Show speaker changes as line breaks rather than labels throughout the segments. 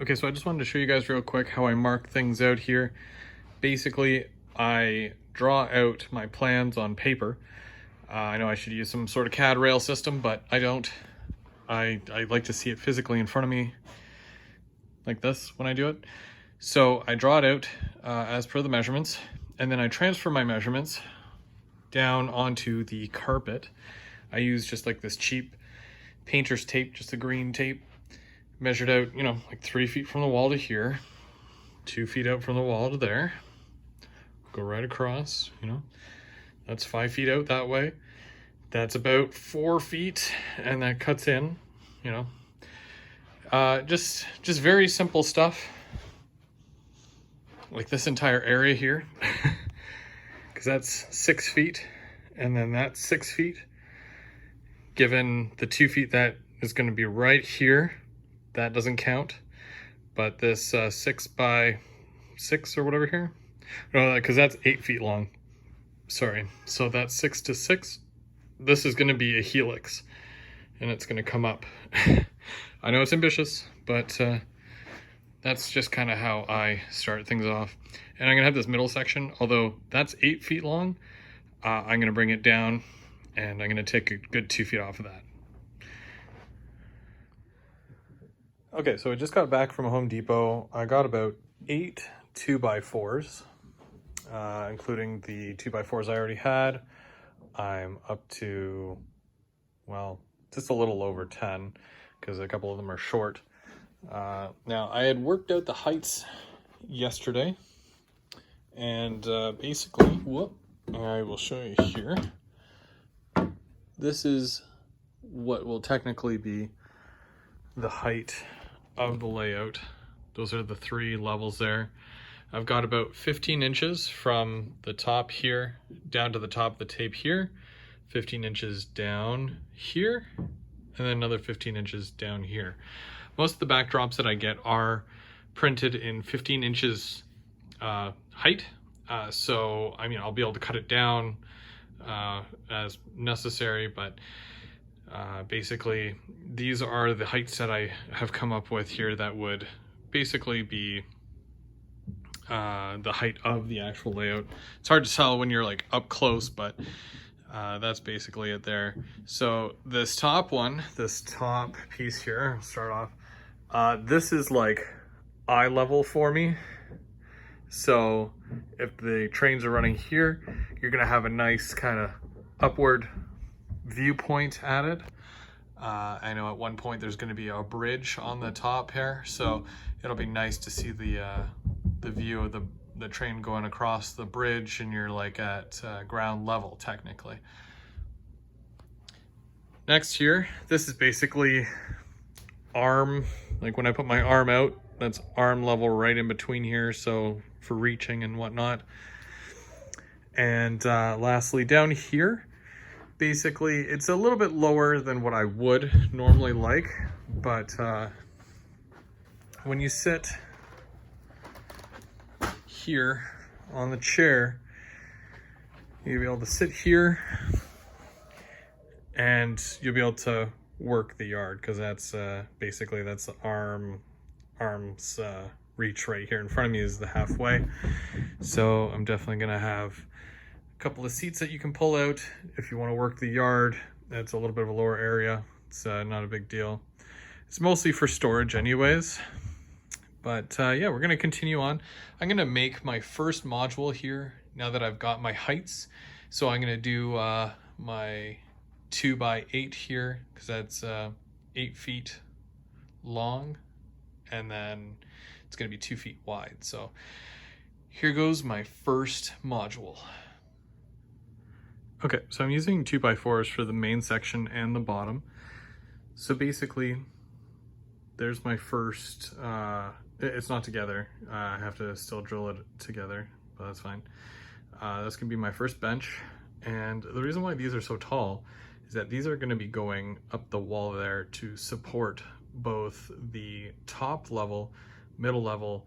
Okay, so I just wanted to show you guys real quick how I mark things out here. Basically, I draw out my plans on paper. I know I should use some sort of CAD rail system, but I don't. I like to see it physically in front of me like this when I do it. So I draw it out as per the measurements, and then I transfer my measurements down onto the carpet. I use just like this cheap painter's tape, just the green tape. Measured out, you know, like 3 feet from the wall to here, 2 feet out from the wall to there. Go right across, you know, that's 5 feet out that way. That's about 4 feet, and that cuts in, you know. Just very simple stuff. Like this entire area here, because that's 6 feet, and then that's 6 feet. Given the 2 feet that is going to be right here, that doesn't count, but this 6 by 6 or whatever here, no, because that's 8 feet long. Sorry, so that's 6 to 6. This is going to be a helix, and it's going to come up. I know it's ambitious, but that's just kind of how I start things off. And I'm going to have this middle section, although that's 8 feet long. I'm going to bring it down, and I'm going to take a good 2 feet off of that. Okay, so I just got back from Home Depot. I got about 8 2x4s, including the 2x4s I already had. I'm up to, well, just a little over 10, because a couple of them are short. Now, I had worked out the heights yesterday, and basically, I will show you here. This is what will technically be the height of the layout. Those are the 3 levels there. I've got about 15 inches from the top here down to the top of the tape here, 15 inches down here, and then another 15 inches down here. Most of the backdrops that I get are printed in 15 inches height. So, I mean, I'll be able to cut it down as necessary, but basically, these are the heights that I have come up with here that would basically be the height of the actual layout. It's hard to tell when you're like up close, but that's basically it there. So this top one, this top piece here, I'll start off. This is like eye level for me. So if the trains are running here, you're gonna have a nice kind of upward viewpoint at it. I know at one point there's going to be a bridge on the top here, so it'll be nice to see the view of the train going across the bridge, and you're like at ground level technically. Next here, this is basically arm, like when I put my arm out, that's arm level right in between here, so for reaching and whatnot. And lastly, down here, basically, it's a little bit lower than what I would normally like, but when you sit here on the chair, you'll be able to sit here and you'll be able to work the yard, because that's basically that's the arm's reach right here in front of me is the halfway. So I'm definitely gonna have couple of seats that you can pull out if you want to work the yard. That's a little bit of a lower area. It's not a big deal. It's mostly for storage anyways. But yeah, we're going to continue on. I'm going to make my first module here now that I've got my heights. So I'm going to do my 2x8 here, because that's 8 feet long, and then it's going to be 2 feet wide. So here goes my first module. Okay, so I'm using 2x4s for the main section and the bottom. So basically, there's my first, it's not together. I have to still drill it together, but that's fine. That's gonna be my first bench. And the reason why these are so tall is that these are gonna be going up the wall there to support both the top level, middle level,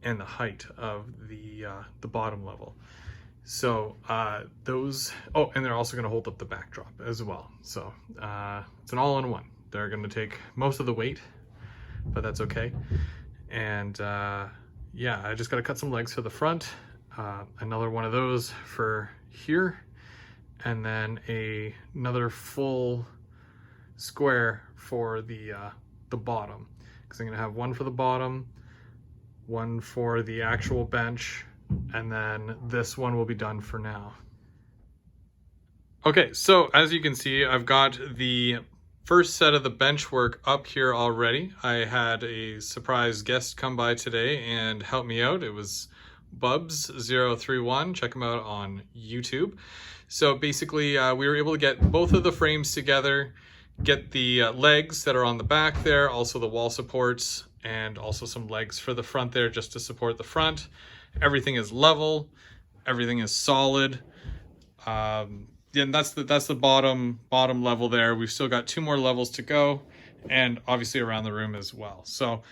and the height of the bottom level. So those, oh, and they're also gonna hold up the backdrop as well. So it's an all-in-one. They're gonna take most of the weight, but that's okay. And yeah, I just gotta cut some legs for the front, another one of those for here, and then another full square for the bottom, because I'm gonna have one for the bottom, one for the actual bench, and then this one will be done for now. Okay, so as you can see, I've got the first set of the Benchwork up here already. I had a surprise guest come by today and help me out. It was Bubs031. Check him out on YouTube. So basically, we were able to get both of the frames together, get the legs that are on the back there, also the wall supports, and also some legs for the front there just to support the front. Everything is level, everything is solid. And that's the bottom level there. We've still got 2 more levels to go, and obviously around the room as well. So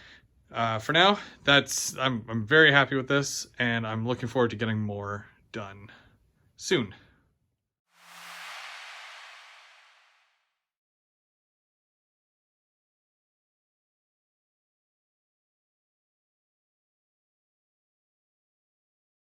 for now, I'm very happy with this, and I'm looking forward to getting more done soon.